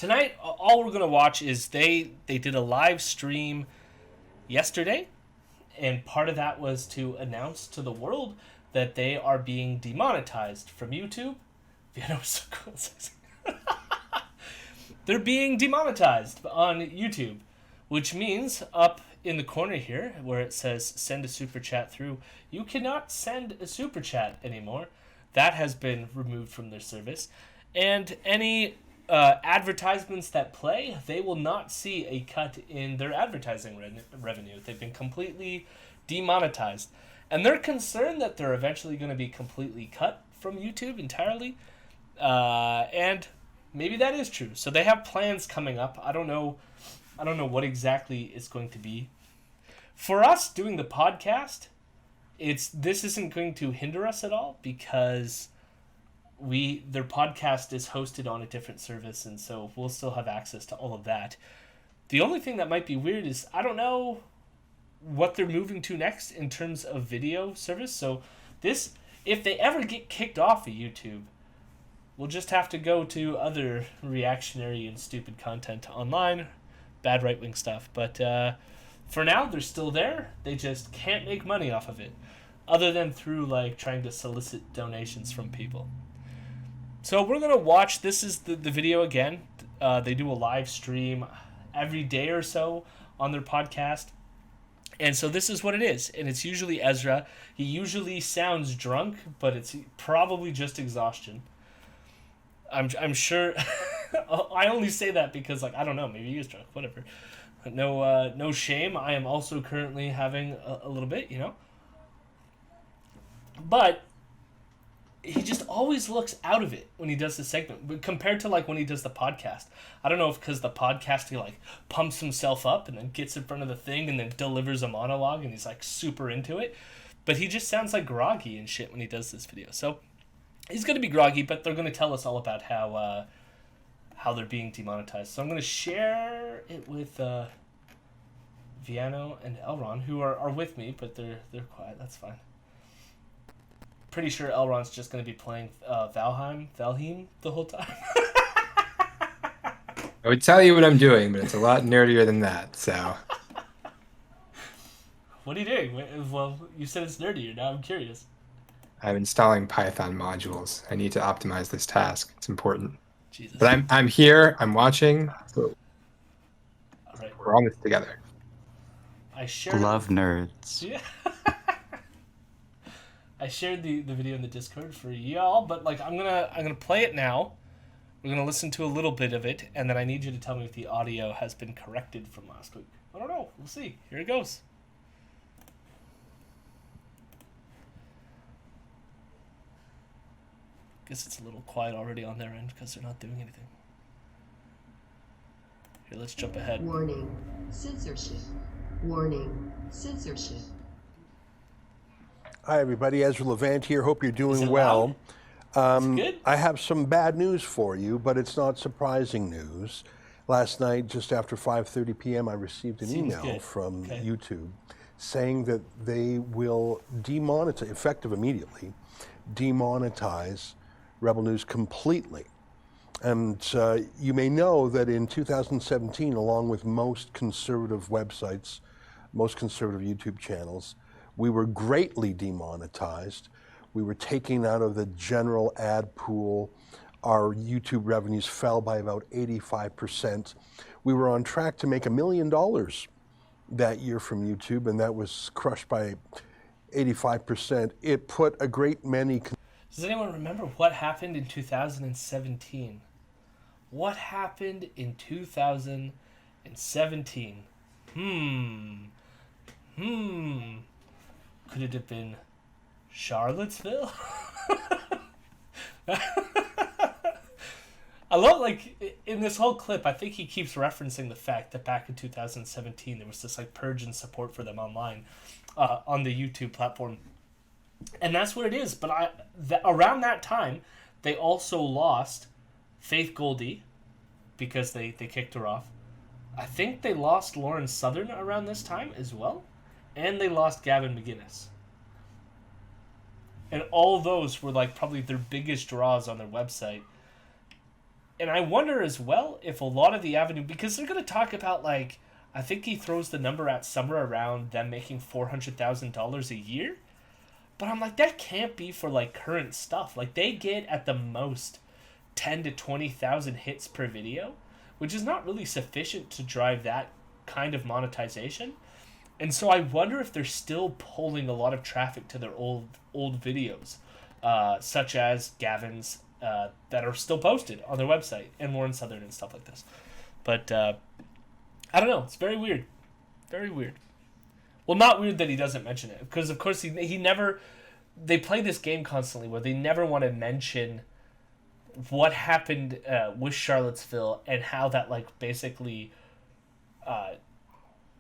tonight, all we're going to watch is they did a live stream yesterday, and part of that was to announce to the world that they are being demonetized from YouTube. They're being demonetized on YouTube, which means up in the corner here where it says send a super chat through, you cannot send a super chat anymore. That has been removed from their service. And any advertisements that play, they will not see a cut in their advertising revenue. They've been completely demonetized. And they're concerned that they're eventually going to be completely cut from YouTube entirely. And maybe that is true. So they have plans coming up. I don't know what exactly it's going to be. For us doing the podcast, this isn't going to hinder us at all because their podcast is hosted on a different service, and so we'll still have access to all of that. The only thing that might be weird is I don't know what they're moving to next in terms of video service. So if they ever get kicked off of YouTube, we'll just have to go to other reactionary and stupid content online, bad right-wing stuff. But for now, they're still there. They just can't make money off of it, other than through like trying to solicit donations from people. So we're going to watch, this is the video again. They do a live stream every day or so on their podcast. And so this is what it is. And it's usually Ezra. He usually sounds drunk, but it's probably just exhaustion. I'm sure. I only say that because, like, I don't know, maybe he is drunk, whatever. But no shame. I am also currently having a little bit, But he just always looks out of it when he does the segment, but compared to like when he does the podcast. I don't know if because the podcast he like pumps himself up and then gets in front of the thing and then delivers a monologue and he's like super into it, but he just sounds like groggy and shit when he does this video. So he's gonna be groggy, but they're gonna tell us all about how they're being demonetized. So I'm gonna share it with Viano and Elron, who are with me, but they're quiet. That's fine. Pretty sure Elron's just going to be playing Valheim the whole time. I would tell you what I'm doing, but it's a lot nerdier than that, so. What are you doing? Well, you said it's nerdier. Now I'm curious. I'm installing Python modules. I need to optimize this task. It's important. Jesus. But I'm here. I'm watching. So all right. We're all in this together. Love nerds. Yeah. I shared the video in the Discord for y'all, but like I'm gonna play it now. We're gonna listen to a little bit of it, and then I need you to tell me if the audio has been corrected from last week. I don't know. We'll see. Here it goes. Guess it's a little quiet already on their end because they're not doing anything. Here, let's jump ahead. Warning, censorship. Warning, censorship. Hi, everybody. Ezra Levant here. Hope you're doing well. Good. I have some bad news for you, but it's not surprising news. Last night, just after 5:30 p.m., I received an email from YouTube saying that they will demonetize, effective immediately, demonetize Rebel News completely. And you may know that in 2017, along with most conservative websites, most conservative YouTube channels, we were greatly demonetized. We were taken out of the general ad pool. Our YouTube revenues fell by about 85%. We were on track to make $1 million that year from YouTube, and that was crushed by 85%. It put a great many... Does anyone remember what happened in 2017? What happened in 2017? Could it have been Charlottesville? I love, like, in this whole clip, I think he keeps referencing the fact that back in 2017, there was this, like, purge in support for them online, on the YouTube platform. And that's what it is. But around that time, they also lost Faith Goldie because they kicked her off. I think they lost Lauren Southern around this time as well. And they lost Gavin McGinnis. And all those were like probably their biggest draws on their website. And I wonder as well if a lot of the avenue, because they're going to talk about, like, I think he throws the number at somewhere around them making $400,000 a year. But I'm like, that can't be for, like, current stuff. Like, they get at the most 10 to 20,000 hits per video, which is not really sufficient to drive that kind of monetization. And so I wonder if they're still pulling a lot of traffic to their old videos, such as Gavin's, that are still posted on their website, and Lauren Southern and stuff like this. But I don't know. It's very weird. Very weird. Well, not weird that he doesn't mention it, because of course he never. They play this game constantly where they never want to mention what happened with Charlottesville and how that, like, basically,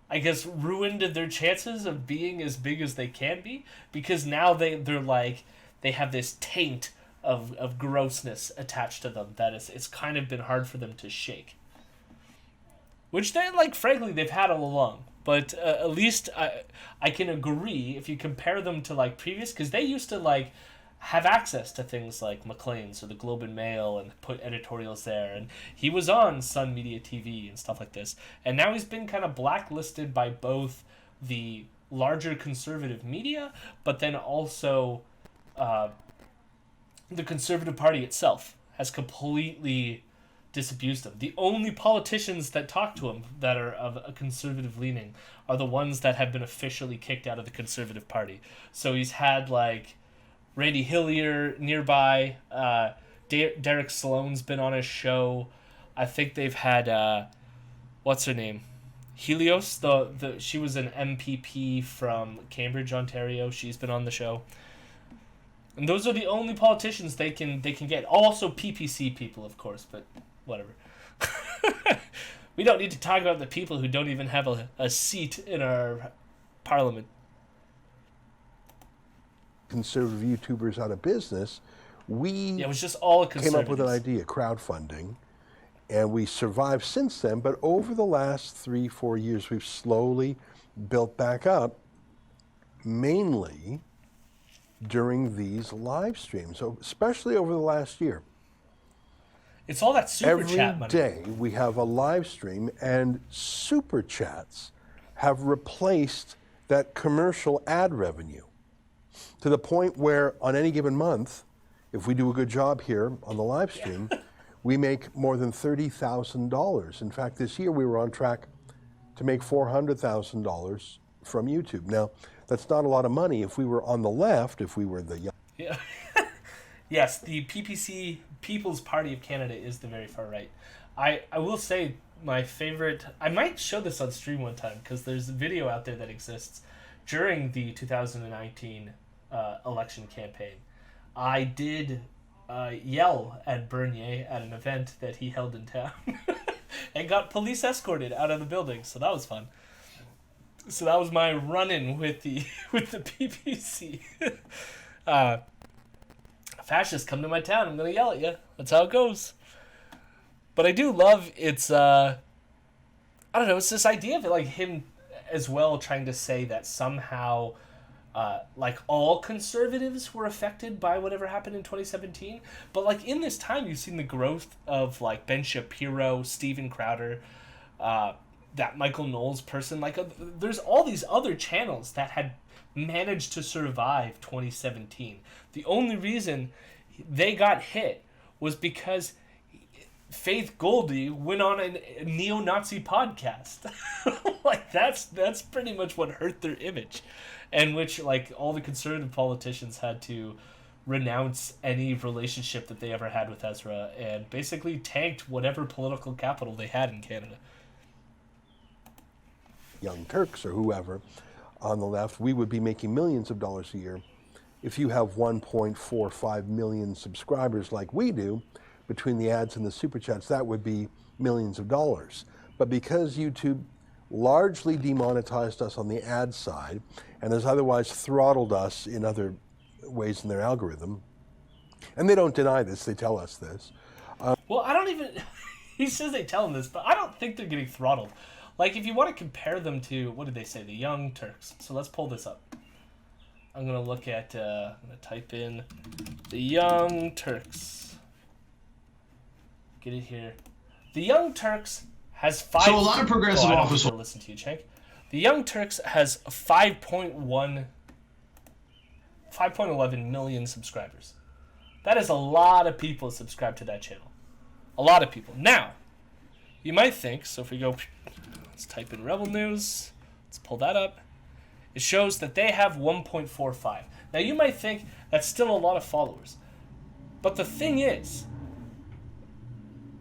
I guess, ruined their chances of being as big as they can be, because now they're like, they have this taint of grossness attached to them that it's kind of been hard for them to shake. Which they, like, frankly, they've had all along. But at least I can agree if you compare them to, like, previous, because they used to, like, have access to things like Maclean's or the Globe and Mail and put editorials there, and he was on Sun Media TV and stuff like this. And now he's been kind of blacklisted by both the larger conservative media, but then also the Conservative Party itself has completely disabused him. The only politicians that talk to him that are of a conservative leaning are the ones that have been officially kicked out of the Conservative Party. So he's had, like, Randy Hillier nearby. Derek Sloan's been on his show. I think they've had what's her name? Helios. She was an MPP from Cambridge, Ontario. She's been on the show. And those are the only politicians they can get. Also PPC people, of course, but whatever. We don't need to talk about the people who don't even have a seat in our parliament. Conservative YouTubers out of business, it was just all came up with an idea, crowdfunding, and we survived since then. But over the last 3-4 years, we've slowly built back up, mainly during these live streams, so especially over the last year. It's all that super chat money. Every day we have a live stream, and super chats have replaced that commercial ad revenue, to the point where on any given month, if we do a good job here on the live stream, we make more than $30,000. In fact, this year we were on track to make $400,000 from YouTube. Now, that's not a lot of money. If we were on the left, if we were the young... Yeah. Yes, the PPC, People's Party of Canada, is the very far right. I will say my favorite... I might show this on stream one time, because there's a video out there that exists during the 2019 election campaign. I did yell at Bernier at an event that he held in town and got police escorted out of the building, so that was fun. So that was my run-in with the PPC. Fascists, come to my town, I'm gonna yell at you. That's how it goes. But I do love it's I don't know, it's this idea of, like, him as well trying to say that somehow like, all conservatives were affected by whatever happened in 2017. But, like, in this time, you've seen the growth of, like, Ben Shapiro, Steven Crowder, that Michael Knowles person. Like, there's all these other channels that had managed to survive 2017. The only reason they got hit was because Faith Goldie went on a neo-Nazi podcast. Like, that's pretty much what hurt their image, and which, like, all the conservative politicians had to renounce any relationship that they ever had with Ezra, and basically tanked whatever political capital they had in Canada. Young Turks or whoever on the left, we would be making millions of dollars a year. If you have 1.45 million subscribers like we do, between the ads and the super chats, that would be millions of dollars. But because YouTube largely demonetized us on the ad side and has otherwise throttled us in other ways in their algorithm, and they don't deny this, they tell us this. Well, I don't even... He says they tell him this, but I don't think they're getting throttled. Like, if you want to compare them to, what did they say, the Young Turks. So let's pull this up. I'm going to look at, I'm going to type in the Young Turks. Get it here. The Young Turks has 5... So a lot of progressive office... Listen to you, Cenk. The Young Turks has 5.11 million subscribers. That is a lot of people subscribed to that channel. A lot of people. Now, you might think, so if we go, let's type in Rebel News, let's pull that up. It shows that they have 1.45. Now, you might think that's still a lot of followers. But the thing is,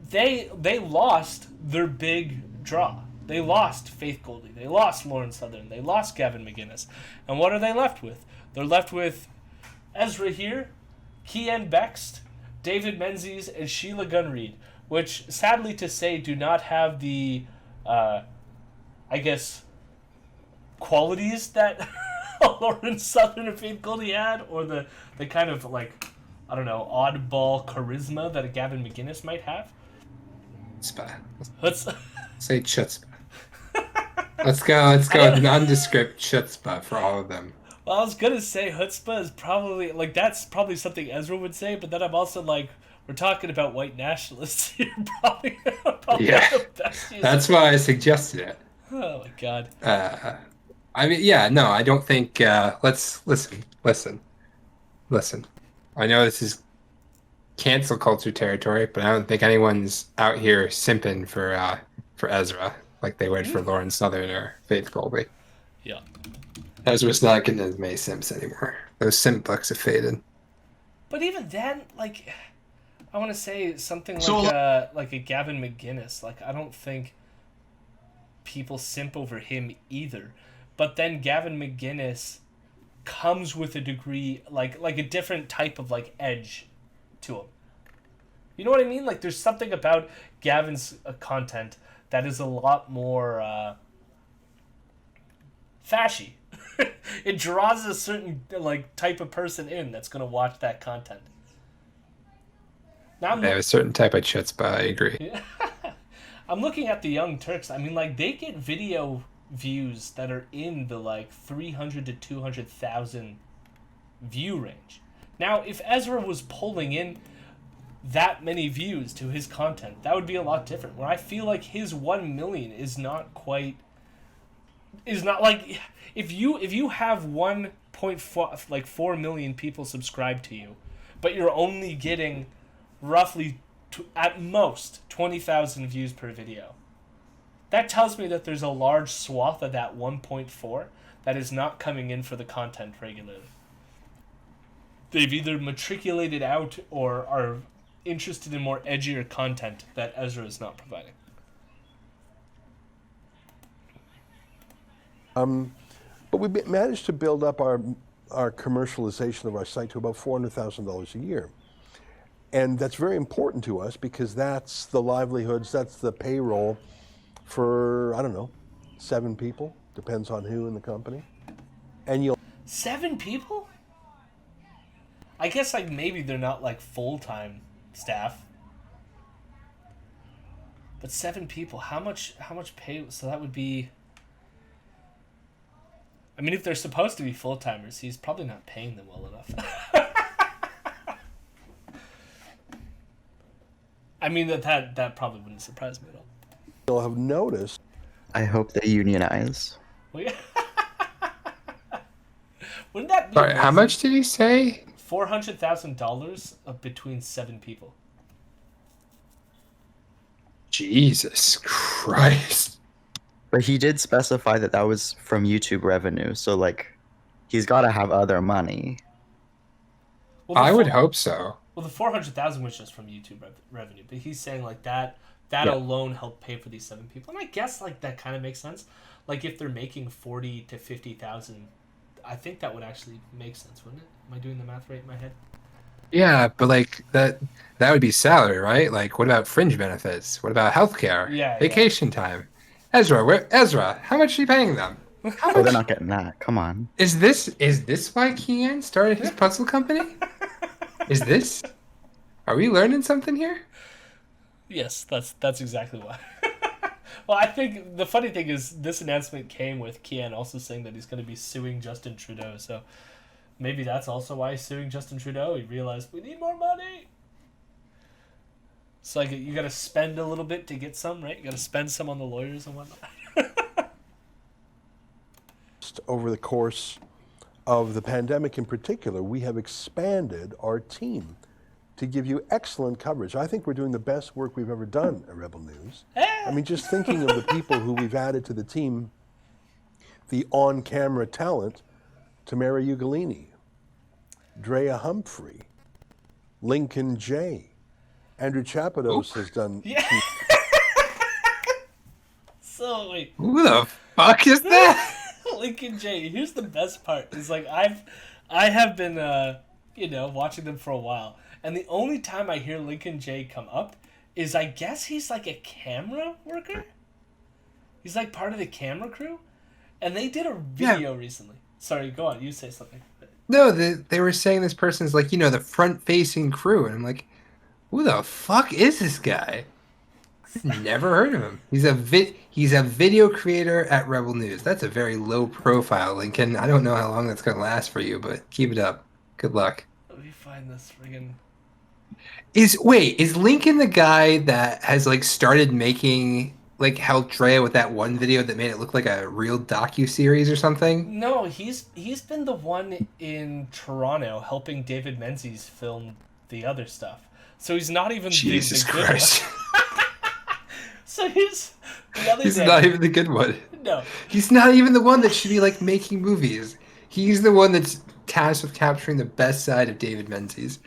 they lost their big draw. They lost Faith Goldie. They lost Lauren Southern. They lost Gavin McInnes. And what are they left with? They're left with Ezra here, Kian Bext, David Menzies, and Sheila Gunn-Reid, which, sadly to say, do not have the, qualities that Lauren Southern and Faith Goldie had, or the kind of, oddball charisma that a Gavin McInnes might have. Say chutzpah. Let's go nondescript chutzpah for all of them. Well, I was gonna say chutzpah is probably that's probably something Ezra would say, but then I'm also we're talking about white nationalists here. probably yeah, that's why I suggested it. Oh my god. I don't think. Let's listen. I know this is cancel culture territory, but I don't think anyone's out here simping for Ezra like they would for Lauren Southern or Faith Goldie. Yeah. Ezra's not getting as many simps anymore. Those simp bucks have faded. But even then, I want to say something like a Gavin McInnes. I don't think people simp over him either. But then Gavin McInnes comes with a degree, like a different type of edge to him. You know what I mean? There's something about Gavin's content that is a lot more fashy. It draws a certain type of person in that's gonna watch that content. Now they have a certain type of chutzpah. I agree. I'm looking at the Young Turks. I mean, they get video views that are in the 300 to 200,000 view range. Now, if Ezra was pulling in that many views to his content, that would be a lot different. Where I feel like his 1 million is not if you have 1.4 million people subscribed to you, but you're only getting roughly at most 20,000 views per video. That tells me that there's a large swath of that 1.4 that is not coming in for the content regularly. They've either matriculated out or are interested in more edgier content that Ezra is not providing. But we managed to build up our commercialization of our site to about $400,000 a year. And that's very important to us because that's the livelihoods, that's the payroll for, 7 people, depends on who in the company. And 7 people? I guess maybe they're not full-time staff. But 7 people, how much pay? So that would be, I mean, if they're supposed to be full-timers, he's probably not paying them well enough. I mean, that probably wouldn't surprise me at all. You'll have noticed. I hope they unionize. Well, yeah. Wouldn't that be Sorry, how much did he say? $400,000 between 7 people. Jesus Christ. But he did specify that was from YouTube revenue, so he's got to have other money. Well, I would hope so. Well, the 400,000 was just from YouTube revenue, but he's saying that alone helped pay for these 7 people, and I guess that kind of makes sense. If they're making 40 to 50,000, I think that would actually make sense, wouldn't it? Am I doing the math right in my head? Yeah, but that would be salary, right? What about fringe benefits? What about healthcare? Yeah, vacation time. Ezra, how much are you paying them? Oh, they're not getting that. Come on. Is this why Kian started his puzzle company? Are we learning something here? Yes, that's exactly why. Well, I think the funny thing is this announcement came with Kian also saying that he's going to be suing Justin Trudeau, so maybe that's also why he's suing Justin Trudeau. He realized we need more money. So like you got to spend a little bit to get some, right? You got to spend some on the lawyers and whatnot. Over the course of the pandemic in particular, we have expanded our team to give you excellent coverage. I think we're doing the best work we've ever done at Rebel News. I mean, just thinking of the people who we've added to the team, the on-camera talent, Tamara Ugolini, Drea Humphrey, Lincoln J. Andrew Chapados has done. Yeah. So wait, Who the fuck is that? Lincoln J. Here's the best part. Is like I have been watching them for a while, and the only time I hear Lincoln J come up is I guess he's like a camera worker. He's like part of the camera crew, and they did a video recently. Sorry, go on. You say something. No, they were saying this person's like, the front-facing crew, and I'm like, who the fuck is this guy? Never heard of him. He's a video creator at Rebel News. That's a very low profile, Lincoln. I don't know how long that's gonna last for you, but keep it up. Good luck. Let me find this friggin'. Is Lincoln the guy that has like started making like helped Drea with that one video that made it look like a real docu-series or something? No, he's been the one in Toronto helping David Menzies film the other stuff. So he's not even Jesus the good Christ. one. So he's the other He's day. not even the good one. No. He's not even the one that should be like making movies. He's the one that's tasked with capturing the best side of David Menzies.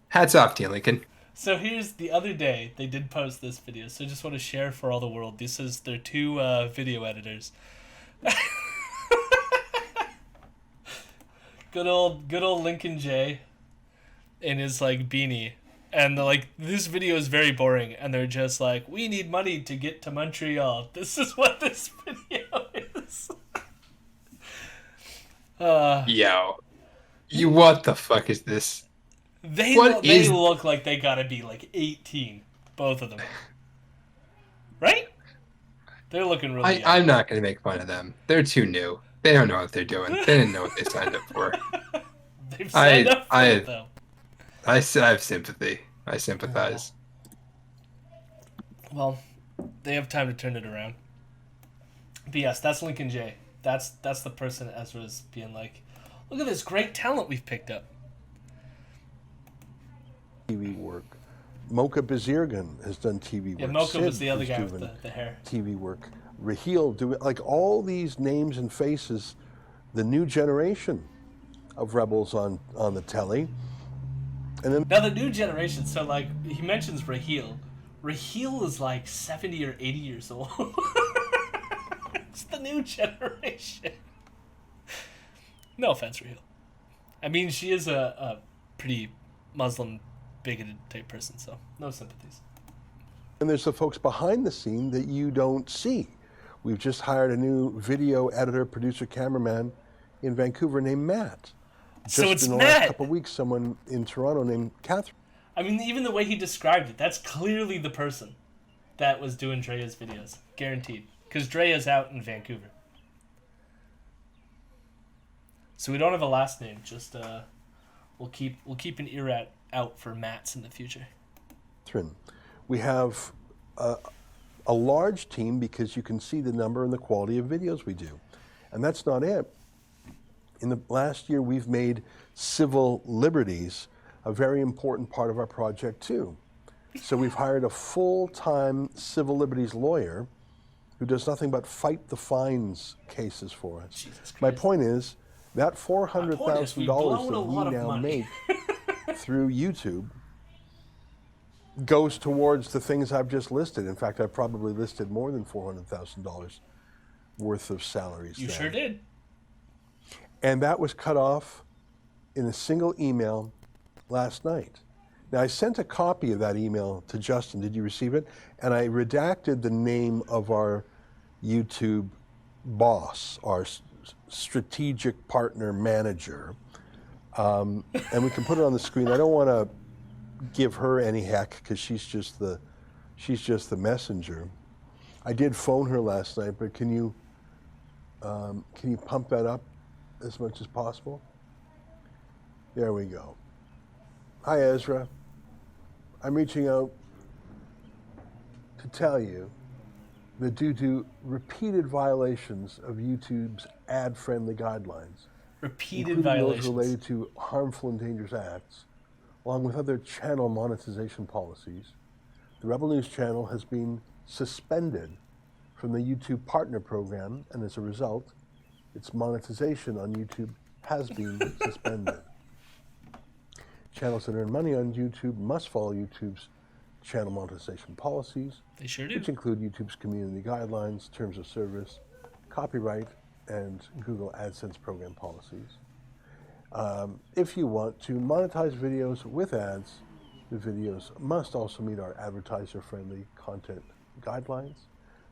Hats off to you, Lincoln. So here's the other day they did post this video. So I just want to share for all the world. This is their two video editors. Good old Lincoln J. In his like beanie. And they're like, this video is very boring. And they're just like, we need money to get to Montreal. This is what this video is. Yo. What the fuck is this? They What look like they gotta be like 18. Both of them. Right? They're looking really young. I'm not going to make fun of them. They're too new. They don't know what they're doing. They didn't know what they signed up for. They've signed up for it, though. I have sympathy. I sympathize. Well, they have time to turn it around. But yes, that's Lincoln J. That's the person Ezra's being like, look at this great talent we've picked up. TV work. Mocha Bazirgan has done TV work. Yeah, Mocha Sid was the other guy doing with the hair. TV work. Raheel doing like all these names and faces, the new generation of rebels on the telly. And then Now the new generation, so like he mentions Raheel. Raheel is like 70 or 80 years old. It's the new generation. No offense, Raheel. I mean, she is a pretty Muslim bigoted type person, so no sympathies. And there's the folks behind the scene that you don't see. We've just hired a new video editor, producer, cameraman in Vancouver named Matt. Just So it's in the Matt. last couple of weeks, someone in Toronto named Catherine. I mean, even the way he described it, that's clearly the person that was doing Drea's videos. Guaranteed. Because Drea's out in Vancouver. So we don't have a last name, just we'll keep an ear out for Matts in the future. We have a large team because you can see the number and the quality of videos we do. And that's not it. In the last year, we've made civil liberties a very important part of our project too. So we've hired a full-time civil liberties lawyer who does nothing but fight the fines cases for us. Jesus My Christ. point is, that we've $400,000 blown a that lot we of now money. make through YouTube goes towards the things I've just listed. In fact, I probably listed more than $400,000 worth of salaries. You there. sure did. And that was cut off in a single email last night. Now, I sent a copy of that email to Justin. Did you receive it? And I redacted the name of our YouTube boss, our strategic partner manager. And we can put it on the screen. I don't want to give her any heck because she's just the messenger. I did phone her last night, but can you pump that up as much as possible? There we go. Hi, Ezra. I'm reaching out to tell you that due to repeated violations of YouTube's ad-friendly guidelines, Repeated including violations. those related to harmful and dangerous acts, along with other channel monetization policies, the Rebel News channel has been suspended from the YouTube Partner Program, and as a result, its monetization on YouTube has been suspended. Channels that earn money on YouTube must follow YouTube's channel monetization policies, They sure do. which include YouTube's community guidelines, terms of service, copyright, and Google AdSense program policies. If you want to monetize videos with ads, the videos must also meet our advertiser-friendly content guidelines.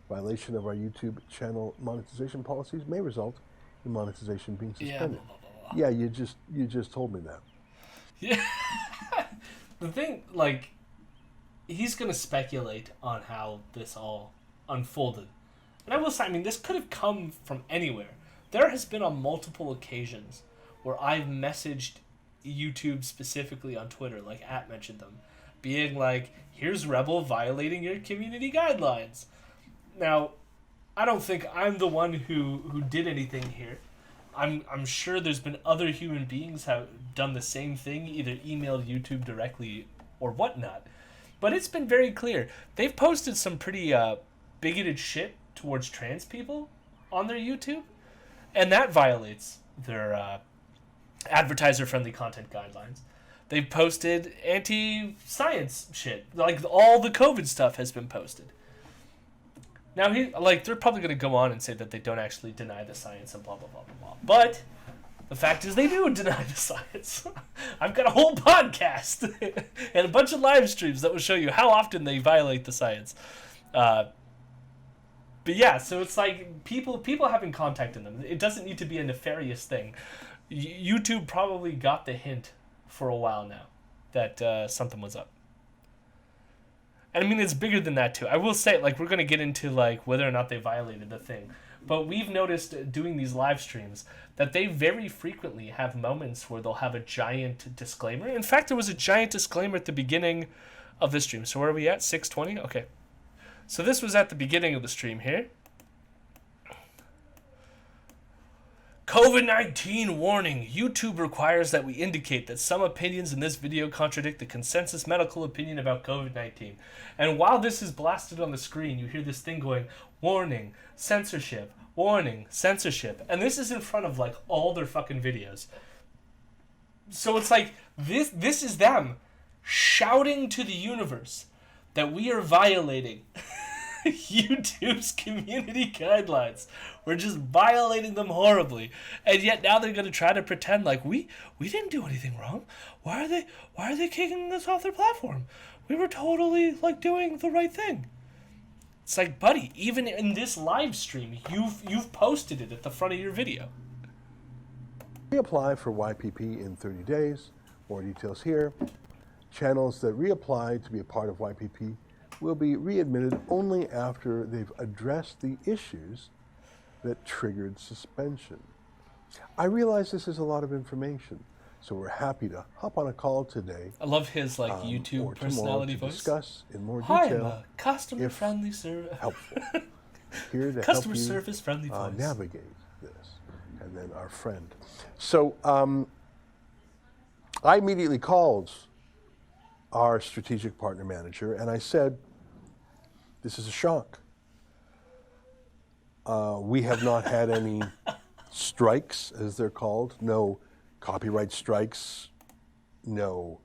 Violation of our YouTube channel monetization policies may result in monetization being suspended. Yeah, you just told me that. Yeah. The thing, like, he's going to speculate on how this all unfolded. And I will say, I mean, this could have come from anywhere. There has been on multiple occasions where I've messaged YouTube specifically on Twitter, like @ mentioned them, being like, here's Rebel violating your community guidelines. Now, I don't think I'm the one who did anything here. I'm sure there's been other human beings have done the same thing, either emailed YouTube directly or whatnot. But it's been very clear. They've posted some pretty bigoted shit towards trans people on their YouTube, and that violates their advertiser-friendly content guidelines. They've posted anti-science shit. Like, all the COVID stuff has been posted. Now, they're probably going to go on and say that they don't actually deny the science and blah, blah, blah, blah, blah. But the fact is they do deny the science. I've got a whole podcast and a bunch of live streams that will show you how often they violate the science. But yeah, so it's like people having contact in them. It doesn't need to be a nefarious thing. YouTube probably got the hint for a while now that something was up. And I mean, it's bigger than that too. I will say, like, we're going to get into like whether or not they violated the thing. But we've noticed doing these live streams that they very frequently have moments where they'll have a giant disclaimer. In fact, there was a giant disclaimer at the beginning of the stream. So where are we at? 6:20? Okay. So this was at the beginning of the stream here. COVID-19 warning. YouTube requires that we indicate that some opinions in this video contradict the consensus medical opinion about COVID-19. And while this is blasted on the screen, you hear this thing going, warning, censorship, warning, censorship. And this is in front of, like, all their fucking videos. So it's like, this is them shouting to the universe that we are violating YouTube's community guidelines. We're just violating them horribly. And yet now they're going to try to pretend like we didn't do anything wrong. Why are they kicking us off their platform? We were totally, like, doing the right thing. It's like, buddy, even in this live stream, you've posted it at the front of your video. Reapply for YPP in 30 days. More details here. Channels that reapply to be a part of YPP will be readmitted only after they've addressed the issues that triggered suspension. I realize this is a lot of information, so we're happy to hop on a call today. I love his YouTube or personality to voice. Discuss in more Hi, I'm detail. a customer-friendly service. Helpful. Here to Customer help you service-friendly voice. navigate this, and then our friend. So I immediately called our strategic partner manager, and I said, this is a shock. We have not had any strikes, as they're called. No copyright strikes, no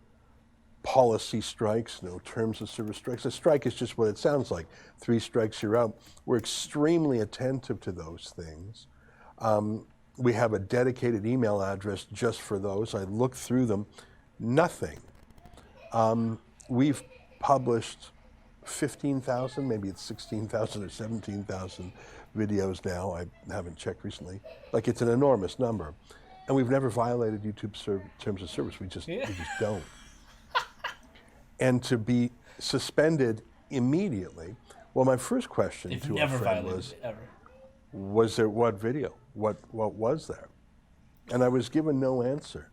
policy strikes, no terms of service strikes. A strike is just what it sounds like. 3 strikes, you're out. We're extremely attentive to those things. We have a dedicated email address just for those. I looked through them. Nothing. We've published 15,000, maybe it's 16,000 or 17,000 videos now. I haven't checked recently. Like, it's an enormous number. And we've never violated YouTube's terms of service. We just don't. And to be suspended immediately, well, my first question to our friend was there what video? What was there? And I was given no answer.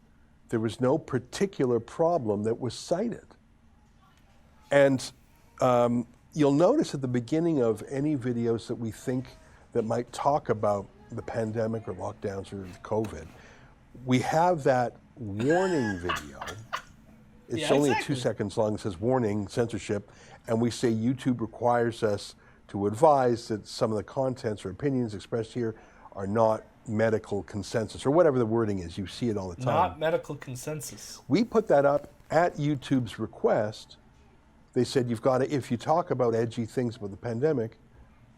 There was no particular problem that was cited. And you'll notice at the beginning of any videos that we think that might talk about the pandemic or lockdowns or COVID, we have that warning video. It's Yeah, only exactly. 2 seconds long. It says warning, censorship, and we say YouTube requires us to advise that some of the contents or opinions expressed here are not medical consensus, or whatever the wording is. You see it all the time. Not medical consensus. We put that up at YouTube's request. They said you've got to, if you talk about edgy things about the pandemic,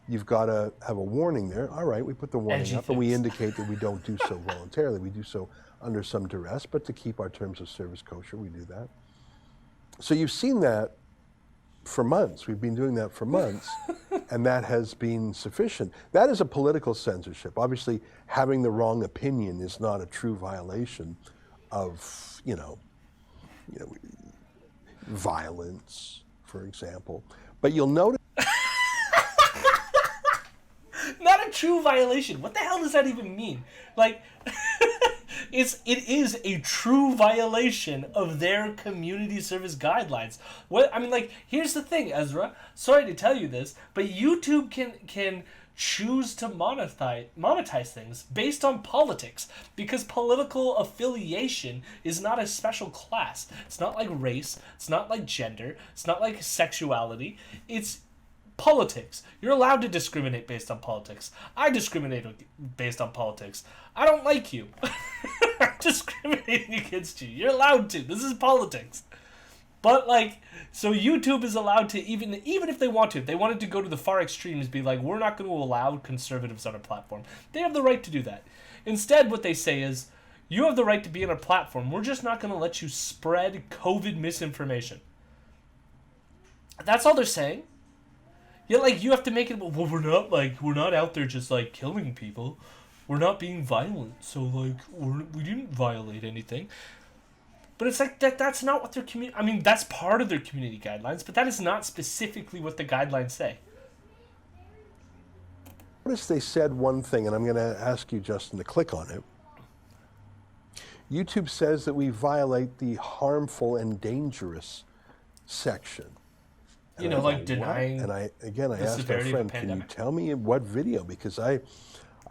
you've got to have a warning there. All right, we put the warning Edgy up, and we things. indicate that we don't do so voluntarily. We do so under some duress, but to keep our terms of service kosher, we do that. So you've seen that for months. We've been doing that for months, and that has been sufficient. That is a political censorship. Obviously, having the wrong opinion is not a true violation of, violence, for example. But you'll notice Not a true violation. What the hell does that even mean? Like, it is a true violation of their community service guidelines. Here's the thing, Ezra. Sorry to tell you this, but YouTube can choose to monetize things based on politics, because political affiliation is not a special class. It's not like race. It's not like gender. It's not like sexuality. It's politics. You're allowed to discriminate based on politics. I discriminate based on politics. I don't like you. I'm discriminating against you. You're allowed to. This is politics. But so YouTube is allowed to, even if they want to, if they wanted to go to the far extremes, be like, we're not going to allow conservatives on our platform. They have the right to do that. Instead, what they say is, you have the right to be on our platform. We're just not going to let you spread COVID misinformation. That's all they're saying. Yeah, you have to make it. Well, we're not out there just killing people. We're not being violent, so we didn't violate anything. But it's that's not what their community. I mean, that's part of their community guidelines, but that is not specifically what the guidelines say. Notice they said one thing, and I'm going to ask you, Justin, to click on it. YouTube says that we violate the harmful and dangerous section. And denying. And I asked our severity of a friend, can you pandemic? tell me what video? Because I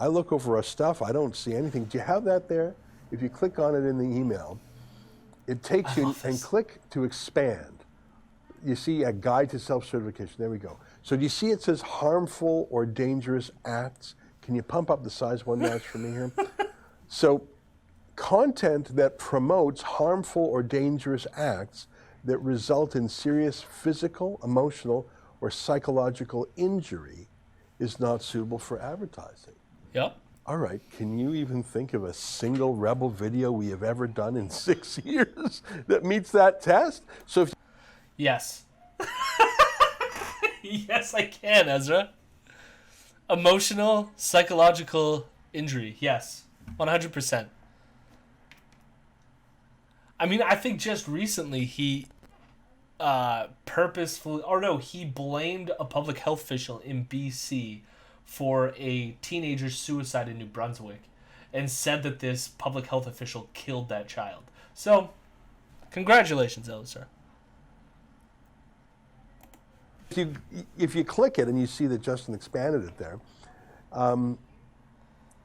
look over our stuff, I don't see anything. Do you have that there? If you click on it in the email, it takes you and click to expand. You see a guide to self-certification. There we go. So do you see it says harmful or dangerous acts? Can you pump up the size one notch for me here? So content that promotes harmful or dangerous acts that result in serious physical, emotional, or psychological injury is not suitable for advertising. Yep. All right, can you even think of a single Rebel video we have ever done in 6 years that meets that test? So if Yes. Yes, I can, Ezra. Emotional, psychological injury. Yes. 100%. I mean, I think just recently he he blamed a public health official in BC for a teenager's suicide in New Brunswick and said that this public health official killed that child. So, congratulations, Elisa. if you click it and you see that Justin expanded it there,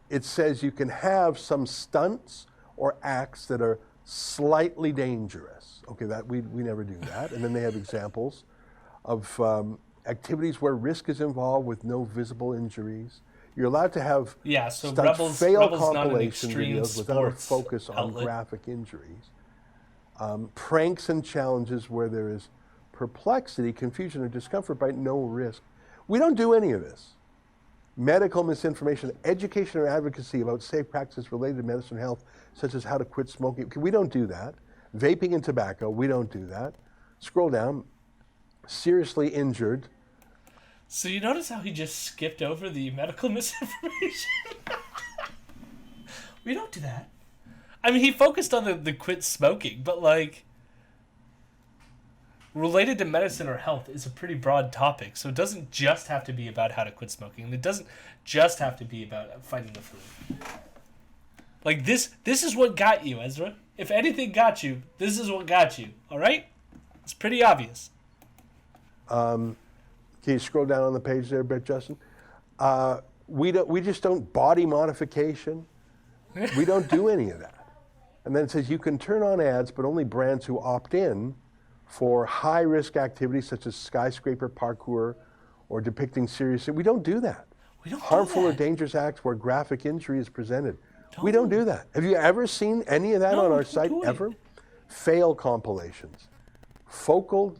it says you can have some stunts or acts that are slightly dangerous. Okay, that we never do that. And then they have examples of activities where risk is involved with no visible injuries. You're allowed to have so stunts, fail Rebel's not an compilation extreme videos without a sports focus on outlet. graphic injuries. Pranks and challenges where there is perplexity, confusion, or discomfort but no risk. We don't do any of this. Medical misinformation, education or advocacy about safe practices related to medicine and health, such as how to quit smoking. We don't do that. Vaping and tobacco, we don't do that. Scroll down. Seriously injured. So you notice how he just skipped over the medical misinformation? We don't do that. I mean, he focused on the quit smoking, but related to medicine or health is a pretty broad topic. So it doesn't just have to be about how to quit smoking. And it doesn't just have to be about fighting the flu. This is what got you, Ezra. If anything got you, this is what got you. All right? It's pretty obvious. Can you scroll down on the page there a bit, Justin? We just don't body modification. We don't do any of that. And then it says you can turn on ads, but only brands who opt in for high-risk activities such as skyscraper parkour or depicting serious. We don't do that. We don't Harmful do or that. dangerous acts where graphic injury is presented. We don't do that. Have you ever seen any of that on our site ever? Fail compilations, focal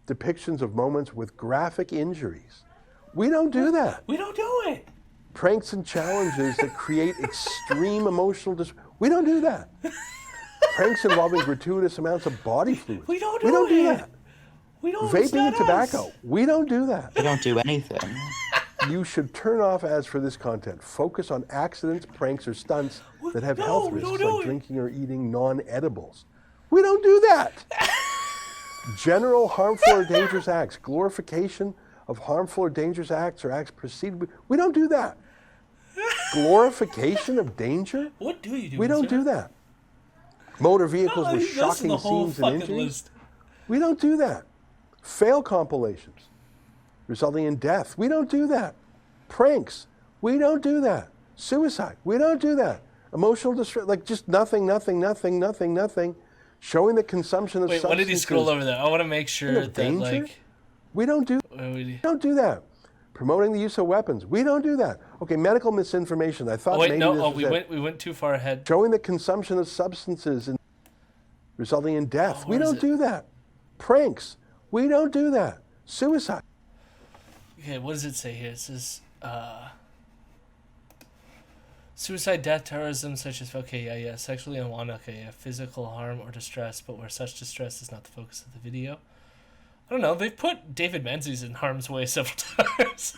depictions of moments with graphic injuries. We don't do that. We don't do it. Pranks and challenges that create extreme emotional we don't do that. Pranks involving gratuitous amounts of body fluids. We don't do it. that. We don't. It's Vaping not and tobacco. us. We don't do that. They don't do anything. You should turn off ads for this content. Focus on accidents, pranks, or stunts that have health we risks, don't do like it. drinking or eating non-edibles. We don't do that. General harmful or dangerous acts, glorification of harmful or dangerous acts or acts preceded. We don't do that. Glorification of danger? What do you do? We don't sir? do that. Motor vehicles Oh, with he lists the shocking whole scenes and fucking injuries? list. We don't do that. Fail compilations resulting in death. We don't do that. Pranks. We don't do that. Suicide. We don't do that. Emotional distress, like just nothing. Showing the consumption of Wait, substances. what did he scroll over there? I want to make sure of that danger? like. We don't do that. Promoting the use of weapons. We don't do that. Okay, medical misinformation. I thought Oh wait, maybe no. this Oh, was we went too far ahead. showing the consumption of substances and resulting in death. We where is don't it? do that. Pranks. We don't do that. Suicide. Okay, what does it say here? It says suicide, death, terrorism, such as sexually unwanted, physical harm or distress, but where such distress is not the focus of the video. I don't know. They've put David Menzies in harm's way several times.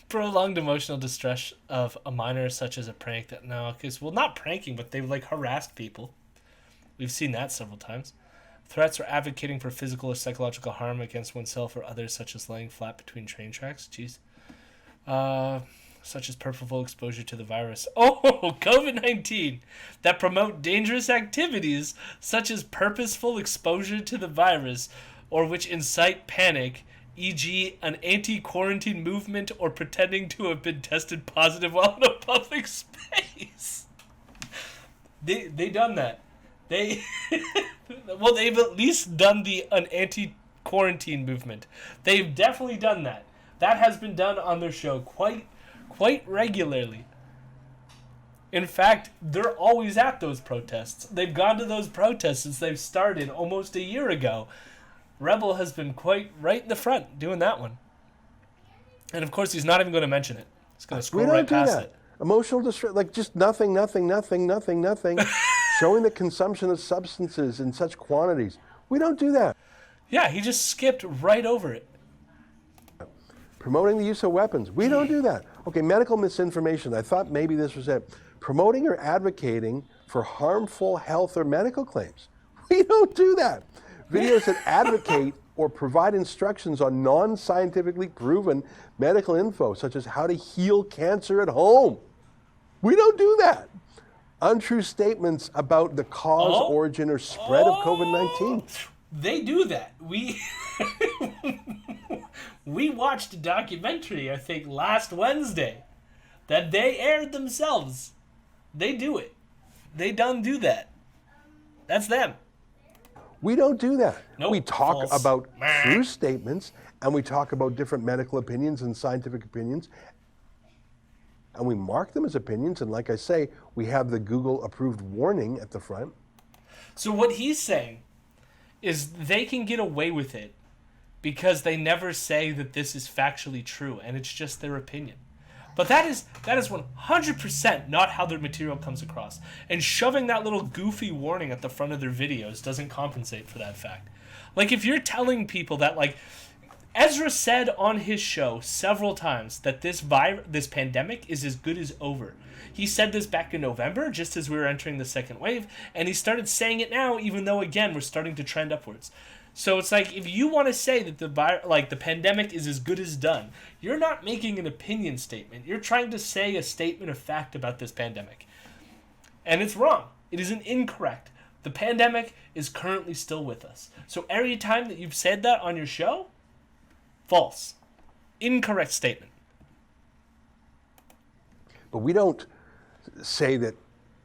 Prolonged emotional distress of a minor, such as a prank that not pranking, but they've like harassed people. We've seen that several times. Threats or advocating for physical or psychological harm against oneself or others, such as laying flat between train tracks. Jeez. Such as purposeful exposure to the virus. Oh, COVID-19. That promote dangerous activities, such as purposeful exposure to the virus, or which incite panic, e.g. an anti-quarantine movement or pretending to have been tested positive while in a public space. They done that. They've at least done an anti-quarantine movement. They've definitely done that. That has been done on their show quite regularly. In fact, they're always at those protests. They've gone to those protests since they've started almost a year ago. Rebel has been quite right in the front doing that one. And of course, he's not even going to mention it. He's going to scroll right past it. Emotional distress, like just nothing. Showing the consumption of substances in such quantities. We don't do that. Yeah, he just skipped right over it. Promoting the use of weapons. We don't do that. Okay, medical misinformation. I thought maybe this was it. Promoting or advocating for harmful health or medical claims. We don't do that. Videos that advocate or provide instructions on non-scientifically proven medical info, such as how to heal cancer at home. We don't do that. Untrue statements about the cause, origin, or spread of COVID-19. They do that. We watched a documentary, I think, last Wednesday that they aired themselves. They do it. They done do that. That's them. We don't do that. Nope, we talk false. about true statements, and we talk about different medical opinions and scientific opinions, and we mark them as opinions, and like I say, we have the Google-approved warning at the front. So what he's saying is they can get away with it because they never say that this is factually true, and it's just their opinion. But that is 100% not how their material comes across. And shoving that little goofy warning at the front of their videos doesn't compensate for that fact. Like, if you're telling people that, like, Ezra said on his show several times that this pandemic is as good as over. He said this back in November, just as we were entering the second wave, and he started saying it now, even though, again, we're starting to trend upwards. So it's like, if you want to say that the pandemic is as good as done, you're not making an opinion statement. You're trying to say a statement of fact about this pandemic. And it's wrong. It is incorrect. The pandemic is currently still with us. So every time that you've said that on your show, False. Incorrect statement. But we don't say that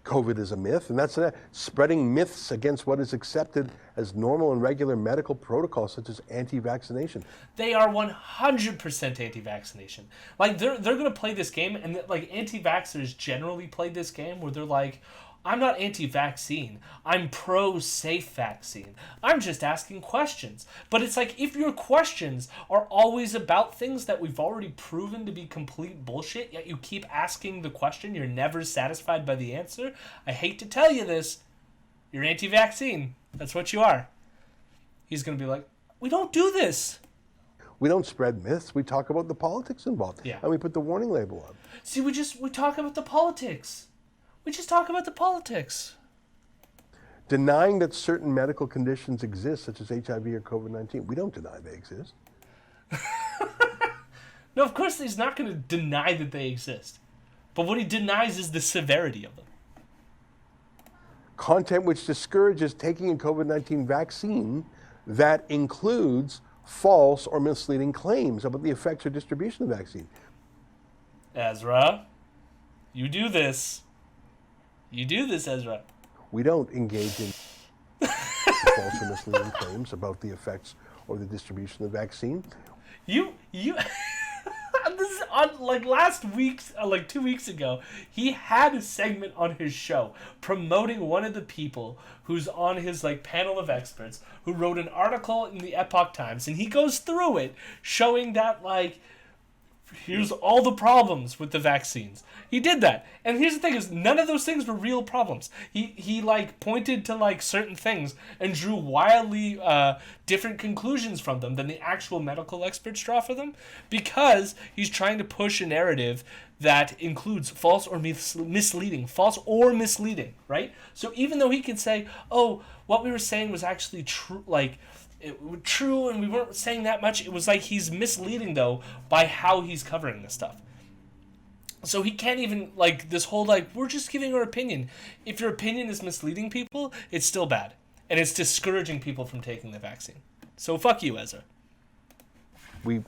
COVID is a myth, and that's spreading myths against what is accepted as normal and regular medical protocols, such as anti-vaccination. They are 100% anti-vaccination. Like, they're going to play this game, and like anti-vaxxers generally play this game where they're like, I'm not anti-vaccine. I'm pro-safe vaccine. I'm just asking questions. But it's like, if your questions are always about things that we've already proven to be complete bullshit, yet you keep asking the question, you're never satisfied by the answer, I hate to tell you this, you're anti-vaccine. That's what you are. He's going to be like, we don't do this. We don't spread myths. We talk about the politics involved. Yeah. And we put the warning label on. See, we talk about the politics. We just talk about the politics. Denying that certain medical conditions exist, such as HIV or COVID-19, we don't deny they exist. No, of course he's not going to deny that they exist. But what he denies is the severity of them. Content which discourages taking a COVID-19 vaccine that includes false or misleading claims about the effects or distribution of the vaccine. Ezra, you do this. You do this, Ezra. We don't engage in false or misleading claims about the effects or the distribution of the vaccine. You this is on, like, last week, like 2 weeks ago, he had a segment on his show promoting one of the people who's on his, like, panel of experts who wrote an article in the Epoch Times, and he goes through it showing that, like, here's all the problems with the vaccines. He did that. And here's the thing is, none of those things were real problems. He like, pointed to, like, certain things and drew wildly different conclusions from them than the actual medical experts draw for them, because he's trying to push a narrative that includes false or misleading. False or misleading, right? So even though he could say, oh, what we were saying was actually true, like, true, and we weren't saying that much, it was like he's misleading, though, by how he's covering this stuff. So he can't even, like, this whole, like, we're just giving our opinion. If your opinion is misleading people, it's still bad. And it's discouraging people from taking the vaccine. So fuck you, Ezra. We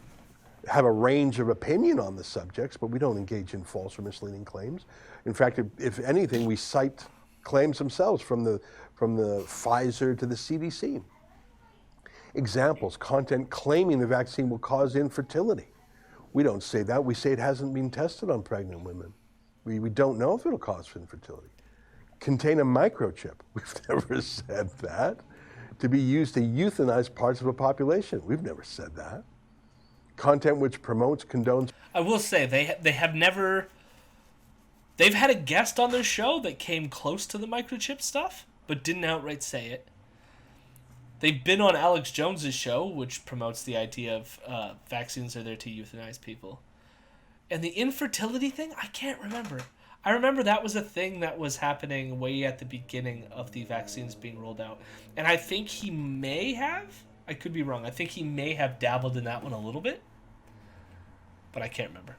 have a range of opinion on the subjects, but we don't engage in false or misleading claims. In fact, if anything, we cite claims themselves from the Pfizer to the CDC. Examples, content claiming the vaccine will cause infertility. We don't say that. We say it hasn't been tested on pregnant women. We don't know if it'll cause infertility. Contain a microchip. We've never said that. To be used to euthanize parts of a population. We've never said that. Content which promotes, condones. I will say, they have never... They've had a guest on their show that came close to the microchip stuff, but didn't outright say it. They've been on Alex Jones's show, which promotes the idea of vaccines are there to euthanize people. And the infertility thing, I can't remember. I remember that was a thing that was happening way at the beginning of the vaccines being rolled out. And I think he may have, I could be wrong, I think he may have dabbled in that one a little bit. But I can't remember.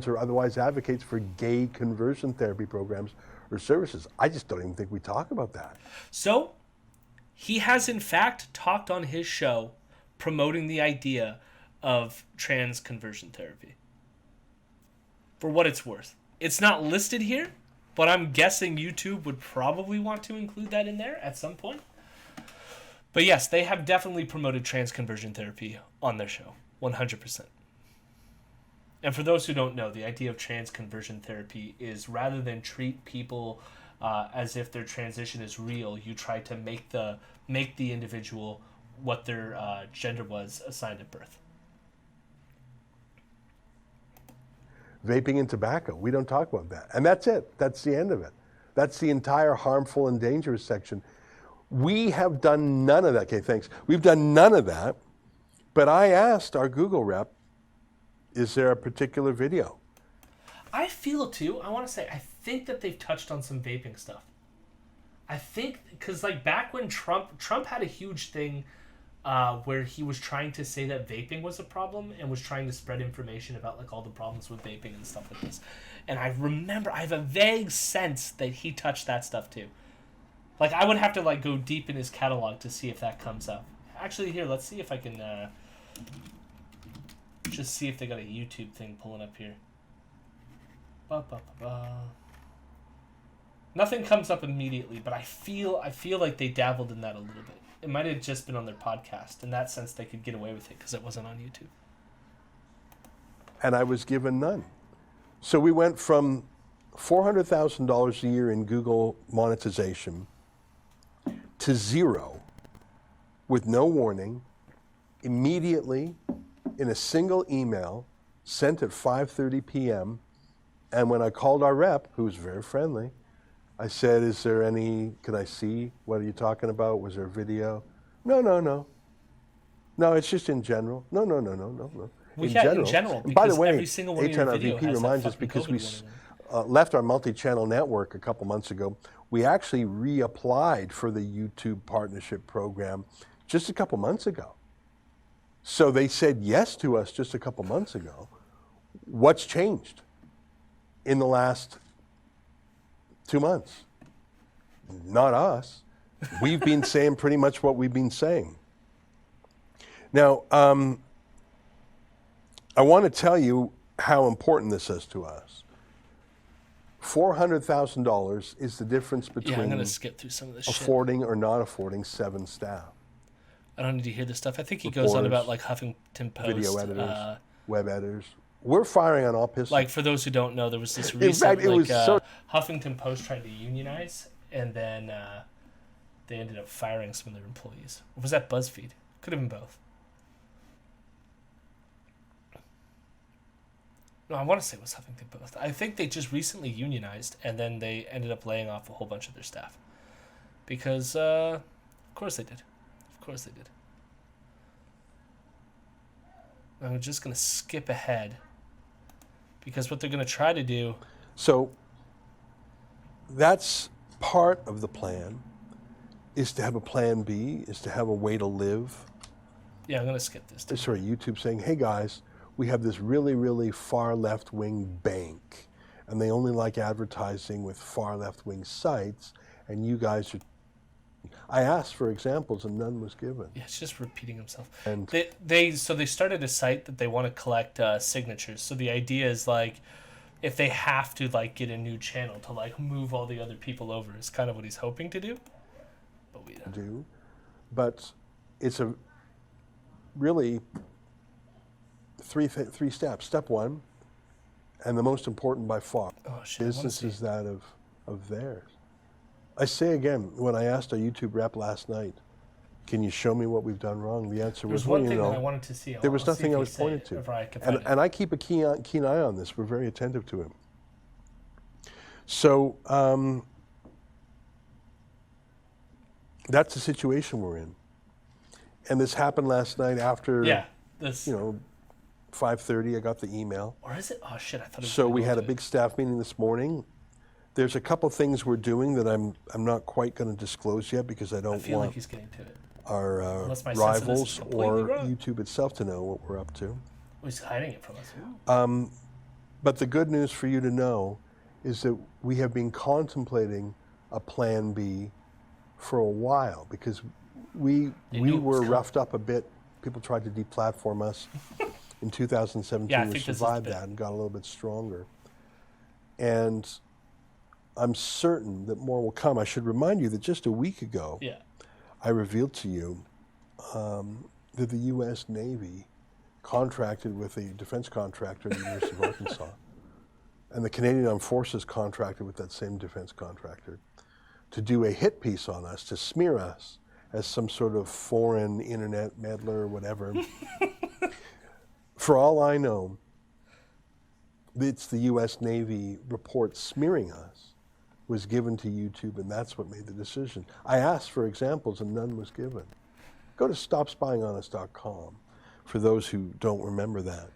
Or otherwise advocates for gay conversion therapy programs or services. I just don't even think we talk about that. So, he has, in fact, talked on his show promoting the idea of trans conversion therapy. For what it's worth. It's not listed here, but I'm guessing YouTube would probably want to include that in there at some point. But yes, they have definitely promoted trans conversion therapy on their show. 100%. And for those who don't know, the idea of trans conversion therapy is rather than treat people as if their transition is real, you try to make the individual what their gender was assigned at birth. Vaping and tobacco, we don't talk about that. And that's it. That's the end of it. That's the entire harmful and dangerous section. We have done none of that. Okay, thanks. We've done none of that. But I asked our Google rep, is there a particular video? I feel too, I want to say, I think that they've touched on some vaping stuff. I think, because like back when Trump had a huge thing where he was trying to say that vaping was a problem and was trying to spread information about like all the problems with vaping and stuff like this. And I remember, I have a vague sense that he touched that stuff too. Like I would have to like go deep in his catalog to see if that comes up. Actually, here, let's see if I can Just see if they got a YouTube thing pulling up here. Ba, ba, ba, ba. Nothing comes up immediately, but I feel like they dabbled in that a little bit. It might have just been on their podcast. In that sense, they could get away with it because it wasn't on YouTube. And I was given none. So we went from $400,000 a year in Google monetization to zero with no warning, immediately in a single email sent at 5:30 p.m. And when I called our rep, who was very friendly, I said, is there any, can I see? What are you talking about? Was there a video? No. No, it's just in general. No. In general. And by the way, every single one of your our video VP has that reminds us fucking because COVID we warning. left our multi-channel network a couple months ago. We actually reapplied for the YouTube partnership program just a couple months ago. So they said yes to us just a couple months ago. What's changed in the last 2 months? Not us. We've been saying pretty much what we've been saying. Now, I want to tell you how important this is to us. $400,000 is the difference I'm between going to skip through some of this shit. affording or not affording 7 staff. I don't need to hear this stuff. I think he goes on about Reporters, like Huffington Post. Video editors, web editors. We're firing on all pistons. Like, for those who don't know, there was this In recent, fact, it was Huffington Post tried to unionize, and then they ended up firing some of their employees. Or was that BuzzFeed? Could have been both. No, I want to say it was Huffington Post. I think they just recently unionized, and then they ended up laying off a whole bunch of their staff. Because, of course they did. Of course they did. I'm just going to skip ahead. Because what they're going to try to do... So that's part of the plan, is to have a plan B, is to have a way to live. Yeah, I'm going to skip this. Sorry, YouTube saying, hey guys, we have this really, really far left-wing bank, and they only like advertising with far left-wing sites, and you guys are... I asked for examples, and none was given. Yeah, it's just repeating himself. And they started a site that they want to collect signatures. So the idea is, like, if they have to, like, get a new channel to, like, move all the other people over is kind of what he's hoping to do. But we don't. do, but it's a really three steps. Step one, and the most important by far, Oh, shit, I wanna business see is that of theirs. I say again, when I asked our YouTube rep last night, can you show me what we've done wrong? The answer There was, was well, one thing you know, that I wanted to see. there was I'll see nothing if I he was said pointed it, to. if I can find it. And I keep a keen eye on this. We're very attentive to him. So that's the situation we're in. And this happened last night after, Yeah. This. 5:30, I got the email. Or is it? Oh, shit, I thought it was So gonna we go had a to it. big staff meeting this morning. There's a couple things we're doing that I'm not quite going to disclose yet because I I don't feel like want he's getting to it. our Unless my sense of this is rivals completely or wrong. YouTube itself to know what we're up to. Oh, he's hiding it from us. But the good news for you to know is that we have been contemplating a plan B for a while because we knew it was were coming. roughed up a bit. People tried to deplatform us. In 2017, Yeah, I we think this is survived the bit. that and got a little bit stronger. And I'm certain that more will come. I should remind you that just a week ago, Yeah. I revealed to you that the U.S. Navy contracted with a defense contractor at the University of Arkansas, and the Canadian Armed Forces contracted with that same defense contractor to do a hit piece on us, to smear us as some sort of foreign internet meddler or whatever. For all I know, it's the U.S. Navy report smearing us was given to YouTube, and that's what made the decision. I asked for examples, and none was given. Go to stopspyingonus.com for those who don't remember that.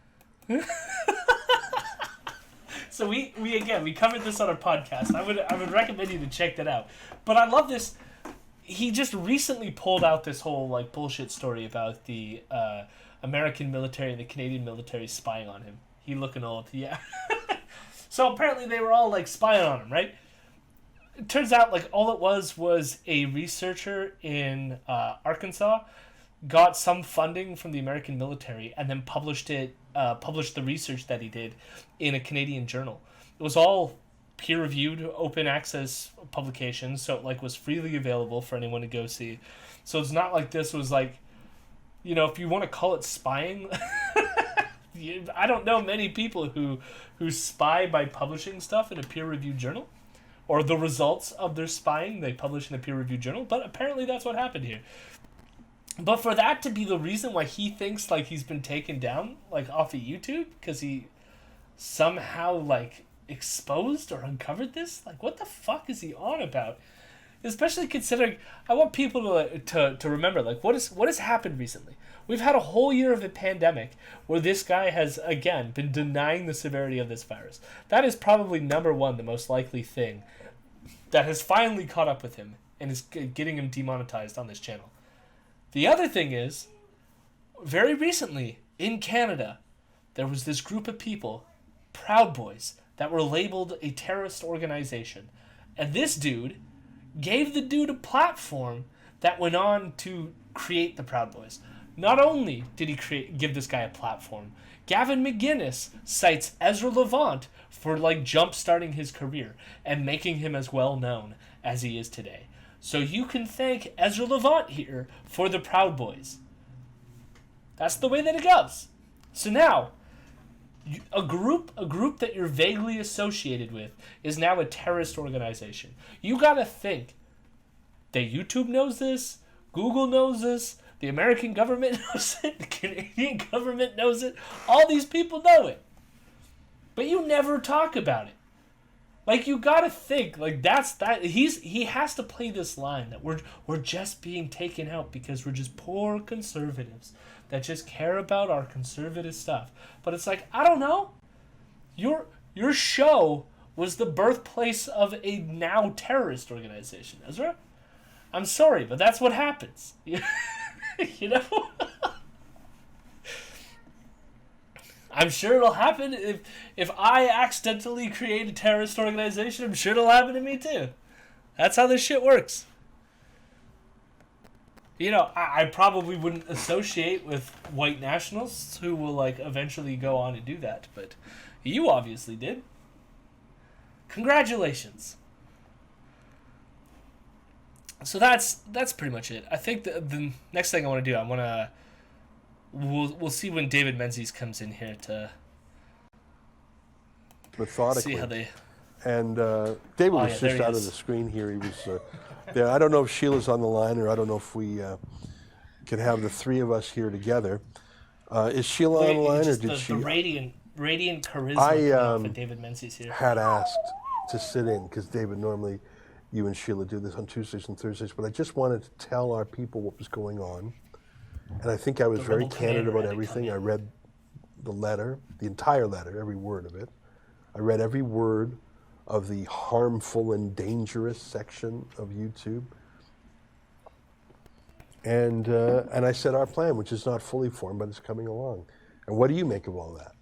So we covered this on our podcast. I would recommend you to check that out. But I love this. He just recently pulled out this whole like bullshit story about the American military and the Canadian military spying on him. He looking old, yeah. So apparently they were all like spying on him, right? It turns out like all it was a researcher in Arkansas got some funding from the American military and then published the research that he did in a Canadian journal. It was all peer-reviewed, open access publications, so it like was freely available for anyone to go see. So it's not like this was like, you know, if you want to call it spying, I don't know many people who spy by publishing stuff in a peer-reviewed journal, or the results of their spying they publish in a peer-reviewed journal, but apparently that's what happened here. But for that to be the reason why he thinks like he's been taken down like off of YouTube because he somehow like exposed or uncovered this, like what the fuck is he on about? Especially considering, I want people to remember like what has happened recently. We've had a whole year of a pandemic where this guy has again been denying the severity of this virus. That is probably number one, the most likely thing that has finally caught up with him and is getting him demonetized on this channel. The other thing is, very recently in Canada, there was this group of people, Proud Boys, that were labeled a terrorist organization. And this dude gave the dude a platform that went on to create the Proud Boys. Not only did he give this guy a platform, Gavin McGuinness cites Ezra Levant for like jump-starting his career and making him as well known as he is today. So you can thank Ezra Levant here for the Proud Boys. That's the way that it goes. So now, a group that you're vaguely associated with is now a terrorist organization. You gotta think that YouTube knows this, Google knows this, the American government knows it, the Canadian government knows it, all these people know it. But you never talk about it. Like, you gotta think, like, he has to play this line that we're just being taken out because we're just poor conservatives that just care about our conservative stuff. But it's like, I don't know. Your show was the birthplace of a now terrorist organization, Ezra. I'm sorry, but that's what happens. You know? I'm sure it'll happen if I accidentally create a terrorist organization. I'm sure it'll happen to me too. That's how this shit works. You know, I probably wouldn't associate with white nationalists who will like eventually go on and do that, but you obviously did. Congratulations. So that's pretty much it. I think the next thing I want to do, we'll see when David Menzies comes in here to methodically see how they. And David was just out of the screen here. He was there. I don't know if Sheila's on the line, or I don't know if we can have the three of us here together. Is Sheila on the line, or did she? The radiant charisma of David Menzies here. Had asked to sit in because David, normally you and Sheila do this on Tuesdays and Thursdays, but I just wanted to tell our people what was going on. And I think I was very candid about everything. I read the letter, the entire letter, every word of it. I read every word of the harmful and dangerous section of YouTube. And I said our plan, which is not fully formed, but it's coming along. And what do you make of all that?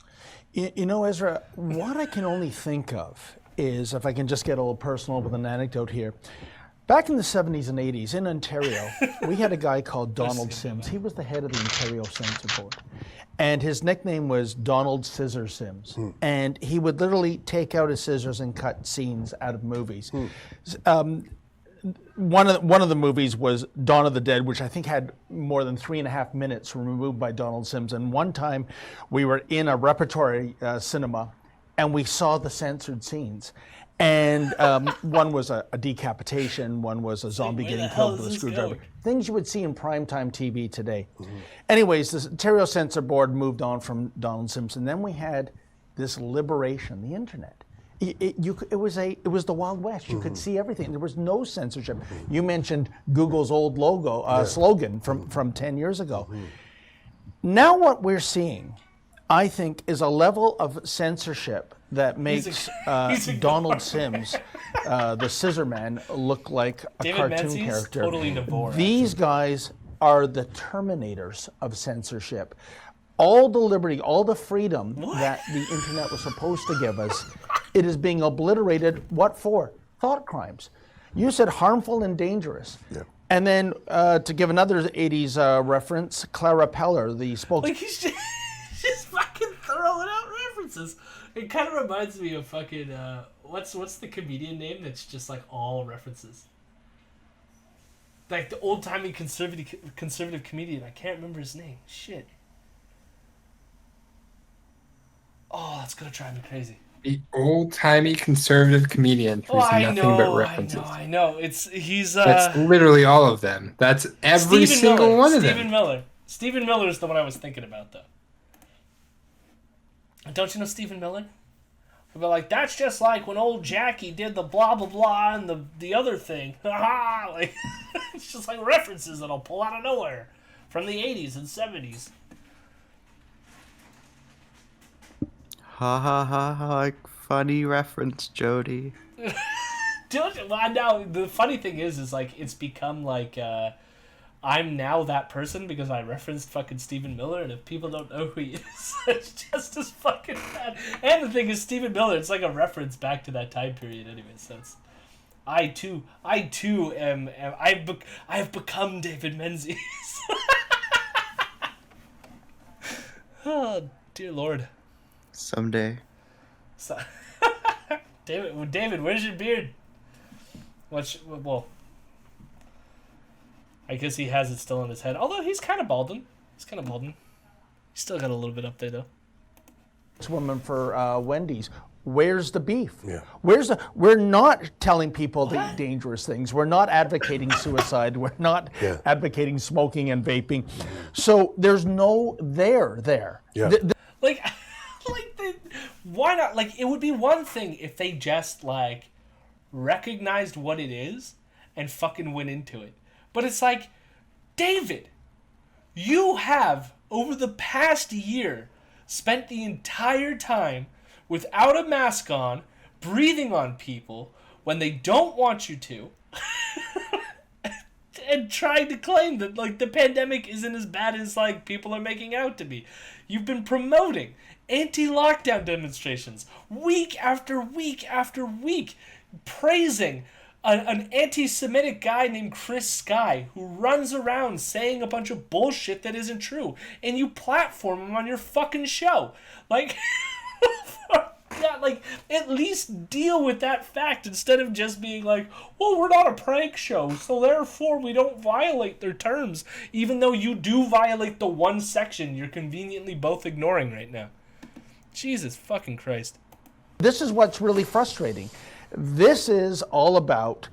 You know, Ezra, what I can only think of is, if I can just get a little personal with an anecdote here. Back in the 70s and 80s in Ontario, we had a guy called Donald Sims. He was the head of the Ontario Censor Board. And his nickname was Donald Scissor Sims. And he would literally take out his scissors and cut scenes out of movies. One of the movies was Dawn of the Dead, which I think had more than 3.5 minutes removed by Donald Sims. And one time we were in a repertory cinema and we saw the censored scenes. And one was a decapitation, one was a zombie getting killed with a screwdriver. Things you would see in primetime TV today. Anyways, the Ontario Censor Board moved on from Donald Sims, and then we had this liberation, the internet. It was the Wild West. You could see everything. There was no censorship. You mentioned Google's old slogan from 10 years ago. Now what we're seeing, I think, is a level of censorship that makes Donald Sims, the Scissor Man, look like a David cartoon Menzies, character. Totally Navore, These guys are the terminators of censorship. All the liberty, all the freedom that the internet was supposed to give us, it is being obliterated. What for? Thought crimes. You said harmful and dangerous. And then to give another 80s reference, Clara Peller, the spokesperson. Like he's just fucking throwing out references. It kind of reminds me of fucking what's the comedian name that's just like all references? Like the old timey conservative comedian. I can't remember his name. Shit. Oh, that's gonna drive me crazy. The old-timey conservative comedian who's nothing but references. I know. He's That's literally all of them. That's every single one of them. Stephen Miller is the one I was thinking about, though. Don't you know Stephen Miller? But like, that's just like when old Jackie did the blah blah blah and the other thing. Like it's just like references that I'll pull out of nowhere from the 80s and 70s. Ha ha ha ha! Funny reference, Jody. Well, now the funny thing is like it's become like I'm now that person because I referenced fucking Stephen Miller, and if people don't know who he is, it's just as fucking bad. And the thing is, Stephen Miller, it's like a reference back to that time period, anyway. So it's, I too am I have become David Menzies. Oh dear Lord. Someday. So, David, where's your beard? Well, I guess he has it still in his head. Although he's kind of balding. He's still got a little bit up there, though. This woman for Wendy's. Where's the beef? Yeah. We're not telling people the dangerous things. We're not advocating suicide. We're not advocating smoking and vaping. So there's no there. Yeah. Why not? Like, it would be one thing if they just, like, recognized what it is and fucking went into it. But it's like, David, you have, over the past year, spent the entire time without a mask on, breathing on people when they don't want you to, and trying to claim that, like, the pandemic isn't as bad as, like, people are making out to be. You've been promoting anti-lockdown demonstrations week after week after week, praising an anti-Semitic guy named Chris Sky who runs around saying a bunch of bullshit that isn't true, and you platform him on your fucking show. Like, yeah, like, at least deal with that fact instead of just being like, well, we're not a prank show, so therefore we don't violate their terms, even though you do violate the one section you're conveniently both ignoring right now. Jesus fucking Christ. This is what's really frustrating. This is all about,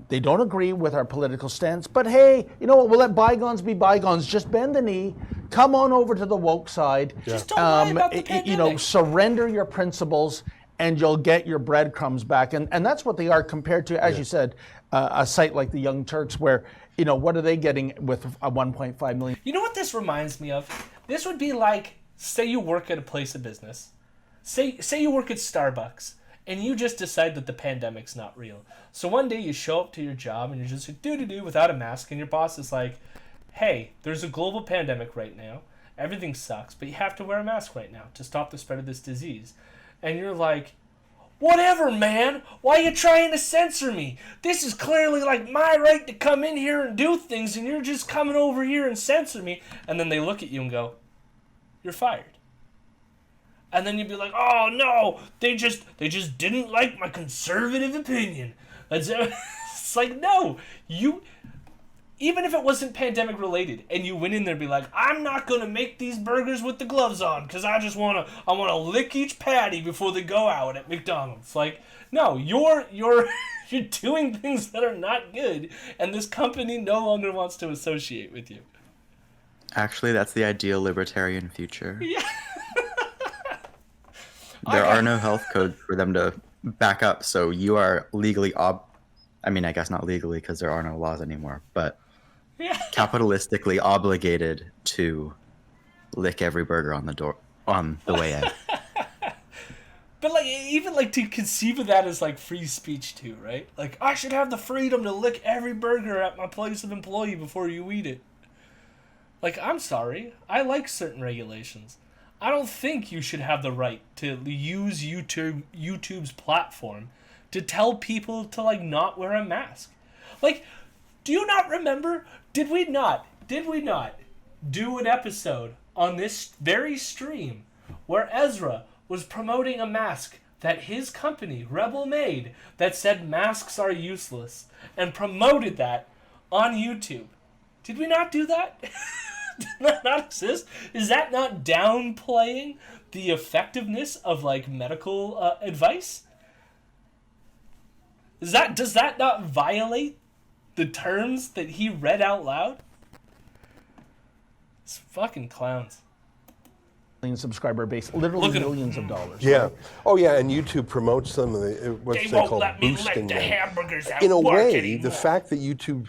they don't agree with our political stance, but hey, you know what, we'll let bygones be bygones. Just bend the knee, come on over to the woke side. Just don't lie about the pandemic. You know, surrender your principles and you'll get your breadcrumbs back. And that's what they are compared to, as you said, a site like the Young Turks where, you know, what are they getting with a 1.5 million? You know what this reminds me of? This would be like, say you work at a place of business. Say you work at Starbucks. And you just decide that the pandemic's not real. So one day you show up to your job and you're just like, do without a mask, and your boss is like, hey, there's a global pandemic right now. Everything sucks, but you have to wear a mask right now to stop the spread of this disease. And you're like, whatever, man. Why are you trying to censor me? This is clearly like my right to come in here and do things, and you're just coming over here and censor me. And then they look at you and go, you're fired. And then you'd be like, oh no, they just didn't like my conservative opinion. It's like, no, even if it wasn't pandemic related and you went in there and be like, I'm not going to make these burgers with the gloves on because I want to lick each patty before they go out at McDonald's. Like, no, you're doing things that are not good, and this company no longer wants to associate with you. Actually, that's the ideal libertarian future. Yeah. There are no health codes for them to back up, so you are legally I mean, I guess not legally because there are no laws anymore, but capitalistically obligated to lick every burger on the way out. But like, even like to conceive of that as like free speech too, right? Like, I should have the freedom to lick every burger at my place of employee before you eat it. Like, I'm sorry, I like certain regulations. I don't think you should have the right to use YouTube's platform to tell people to, like, not wear a mask. Like, Do you not remember? Did we not do an episode on this very stream where Ezra was promoting a mask that his company, Rebel, made that said masks are useless and promoted that on YouTube? Did we not do that? Did that not exist? Is that not downplaying the effectiveness of like medical advice? Does that not violate the terms that he read out loud? It's fucking clowns. Subscriber base, literally millions of dollars. Yeah. Right? Oh, yeah, and YouTube promotes them. What They they won't call let me boosting let the them. hamburgers out In a work way, anymore. the fact that YouTube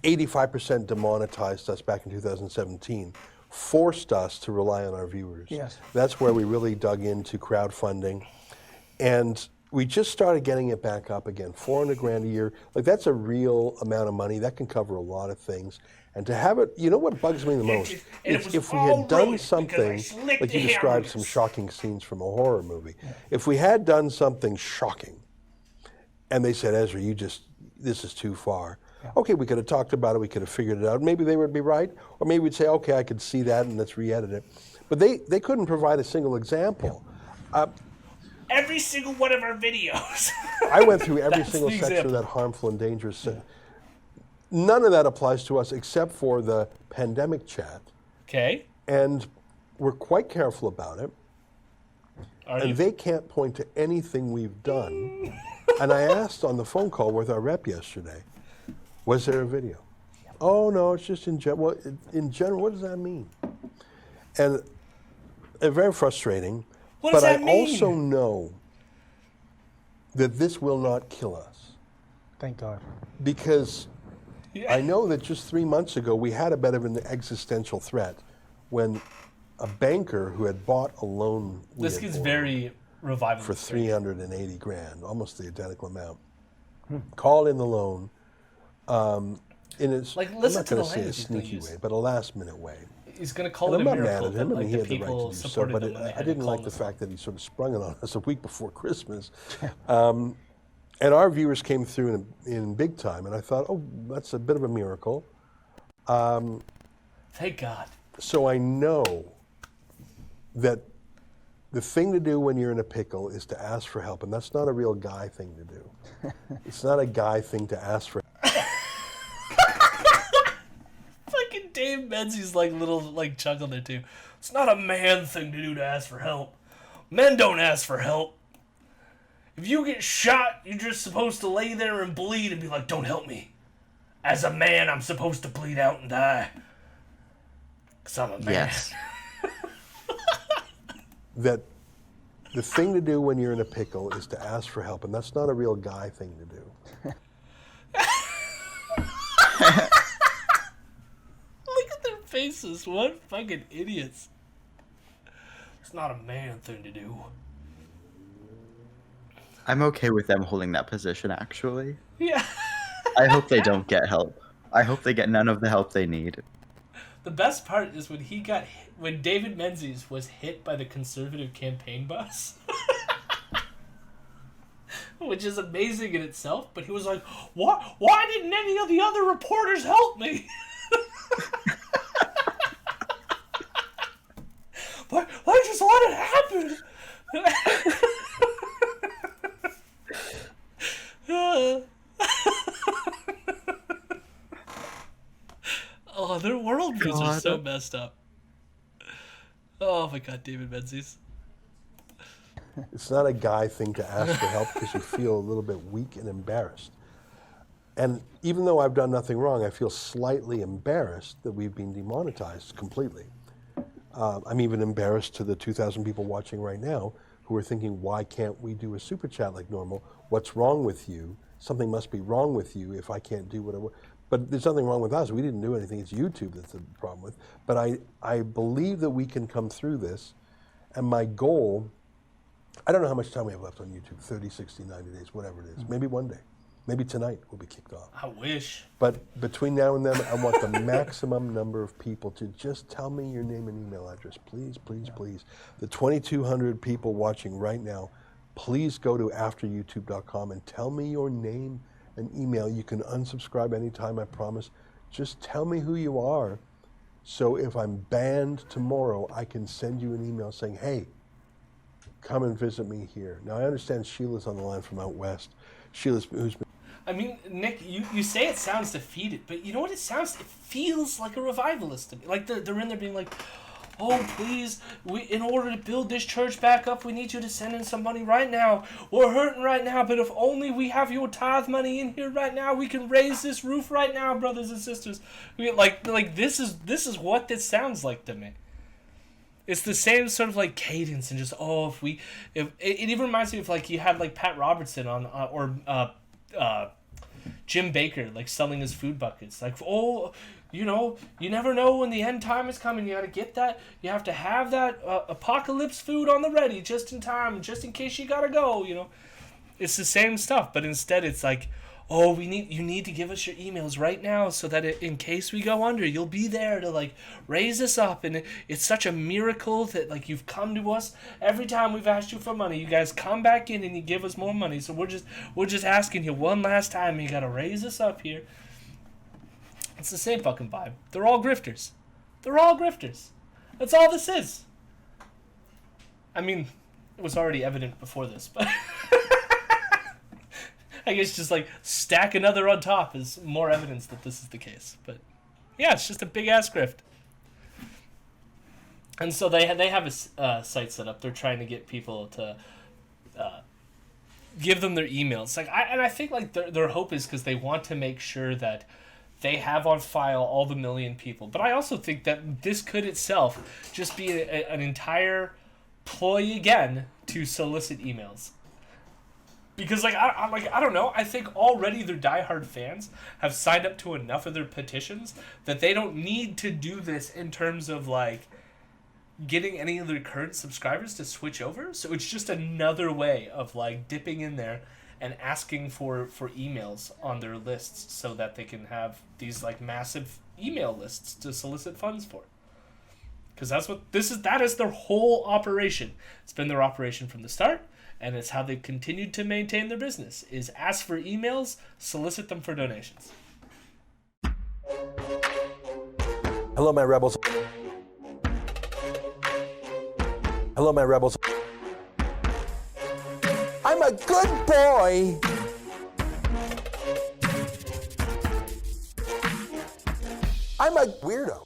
85% demonetized us back in 2017 forced us to rely on our viewers. Yes. That's where we really dug into crowdfunding. And we just started getting it back up again. 400 grand a year. Like, that's a real amount of money. That can cover a lot of things. And to have it, you know what bugs me the most? Is if we had done something, like you described some shocking scenes from a horror movie. If we had done something shocking, and they said, Ezra, this is too far. Okay, we could have talked about it, we could have figured it out. Maybe they would be right, or maybe we'd say, okay, I could see that and let's re-edit it. But they couldn't provide a single example. Every single one of our videos. I went through every That's single the section example. of that harmful and dangerous. None of that applies to us except for the pandemic chat. Okay. And we're quite careful about it. And they can't point to anything we've done. And I asked on the phone call with our rep yesterday, was there a video? Oh, no, it's just in general. In general, what does that mean? And very frustrating. What does but that I mean? also know that this will not kill us. Thank God. Because I know that just 3 months ago, we had a bit of an existential threat when a banker who had bought a loan This gets very revival for 380 grand, almost the identical amount, called in the loan in its, Like, I'm listen not to going the to say a language he's gonna sneaky use. way, but a last-minute way. He's going to call And it a I'm not miracle mad at him. that I mean, like, he the had the right people to do so, supported but him when they I had didn't to call like the him. fact that he sort of sprung it on us a week before Christmas. And our viewers came through in big time, and I thought, oh, that's a bit of a miracle. Thank God. So I know that the thing to do when you're in a pickle is to ask for help, and that's not a real guy thing to do. It's not a guy thing to ask for Fucking Dave Menzies like little like chuckle there too. It's not a man thing to do to ask for help. Men don't ask for help. If you get shot, you're just supposed to lay there and bleed and be like, don't help me. As a man, I'm supposed to bleed out and die. 'Cause I'm a man. Yes. that the thing to do when you're in a pickle is to ask for help, and that's not a real guy thing to do. Look at their faces. What fucking idiots. It's not a man thing to do. I'm okay with them holding that position, actually. Yeah. I hope they don't get help. I hope they get none of the help they need. The best part is when David Menzies was hit by the conservative campaign bus. Which is amazing in itself, but he was like, why didn't any of the other reporters help me? Why just let it happen? Oh, their worldviews are so messed up. Oh my God, David Menzies. It's not a guy thing to ask for help because you feel a little bit weak and embarrassed. And even though I've done nothing wrong, I feel slightly embarrassed that we've been demonetized completely. I'm even embarrassed to the 2,000 people watching right now who are thinking, why can't we do a super chat like normal? What's wrong with you? Something must be wrong with you if I can't do what I want. But there's nothing wrong with us. We didn't do anything. It's YouTube that's the problem with. But I believe that we can come through this. And my goal, I don't know how much time we have left on YouTube, 30, 60, 90 days, whatever it is. Maybe one day. Maybe tonight we'll be kicked off. I wish. But between now and then, I want the maximum number of people to just tell me your name and email address. Please, please, please. The 2,200 people watching right now, please go to afteryoutube.com and tell me your name an email. You can unsubscribe anytime, I promise. Just tell me who you are. So if I'm banned tomorrow, I can send you an email saying, hey, come and visit me here. Now, I understand Sheila's on the line from out west. Sheila's who's been... I mean, Nick, you say it sounds defeated, but you know what it sounds? It feels like a revivalist to me. Like they're in there being like, oh, please, in order to build this church back up, we need you to send in some money right now. We're hurting right now, but if only we have your tithe money in here right now, we can raise this roof right now, brothers and sisters. Like this is what this sounds like to me. It's the same sort of like cadence and just if it even reminds me of like you had like Pat Robertson on or Jim Baker like selling his food buckets, like, oh, you know, you never know when the end time is coming. You got to get that. You have to have that apocalypse food on the ready just in time, just in case you got to go, you know. It's the same stuff, but instead it's like, oh, you need to give us your emails right now so that in case we go under, you'll be there to like raise us up. And it's such a miracle that like you've come to us every time we've asked you for money. You guys come back in and you give us more money. So we're just asking you one last time. You got to raise us up here. It's the same fucking vibe. They're all grifters. They're all grifters. That's all this is. I mean, it was already evident before this, but I guess just like stack another on top is more evidence that this is the case. But yeah, it's just a big ass grift. And so they have a site set up. They're trying to get people to give them their emails. Like I think like their hope is because they want to make sure that they have on file all the million people. But I also think that this could itself just be an entire ploy again to solicit emails. Because I don't know, I think already their diehard fans have signed up to enough of their petitions that they don't need to do this in terms of like getting any of their current subscribers to switch over. So it's just another way of like dipping in there and asking for emails on their lists so that they can have these like massive email lists to solicit funds for. Because that is their whole operation. It's been their operation from the start, and it's how they've continued to maintain their business, is ask for emails, solicit them for donations. Hello, my rebels. Hello, my rebels. I'm a good boy. I'm a weirdo.